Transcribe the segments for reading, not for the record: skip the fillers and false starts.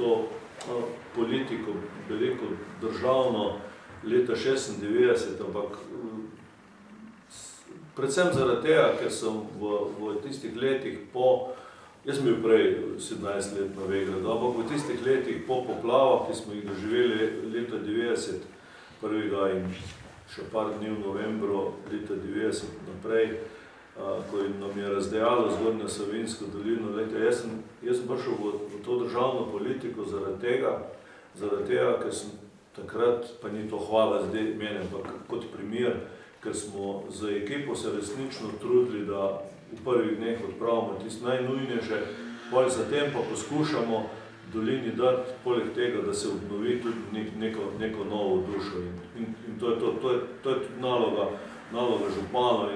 to politiko, veliko državno leta 96, ampak predvsem zaradi tega, ker sem v tistih letih jaz sem bil prej 17 let na Vegradu, ampak v tistih letih po poplavah, ki smo jih doživeli leta 90, prvega in še par dni v novembru leta 90 naprej, ko nam je razdejalo Zgornjo Savinjsko dolino. Jaz sem prišel v to državno politiko zaradi tega, ker sem takrat, pa ni to hvala zdaj mene, ampak kot primer, ker smo za ekipo se resnično trudili, da v prvih dneh odpravimo tisto najnujnejše, potem zatem pa poskušamo dolini dati, poleg tega, da se obnovi tudi neko novo dušo. In to je to. To je tudi naloga županov.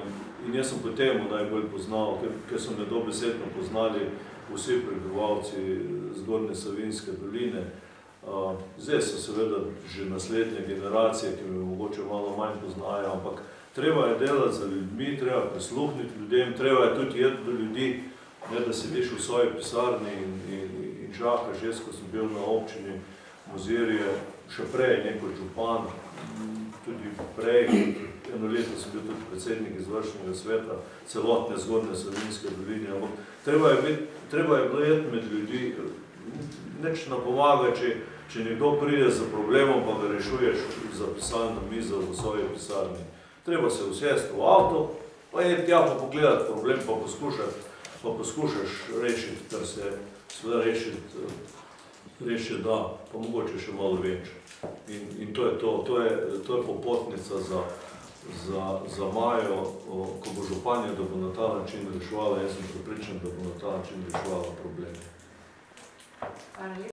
In jaz sem po temu najbolj poznal, ker so me dobesedno poznali vsi prebivalci Zgornje Savinjske doline. Zdaj so seveda že naslednje generacije, ki me mogoče malo manj poznajo, ampak treba je delati za ljudmi, treba prisluhniti ljudem, treba je tudi jeti do ljudi, ne da sediš v svoji pisarni in čakaš. Jaz, ko sem bil na občini Mozirje, še prej neko župan, tudi prej, eno leto sem bil tudi predsednik izvršnega sveta celotne Zgornje Savinjske doline, ampak treba je bilo jeti med ljudi, nič ne pomaga, če nekdo pride z problemom, pa ga rešuješ za pisalno mizo v svoji pisarni. Treba se usesti v avto, pa je tja pa pogledati problem, pa poskušaš rešiti, kar se reši da, pa mogoče še malo več. In to je to. To je popotnica za Majo, ko bo županja, da bo na ta način reševala. Jaz sem prepričan, da bo na ta način reševala probleme.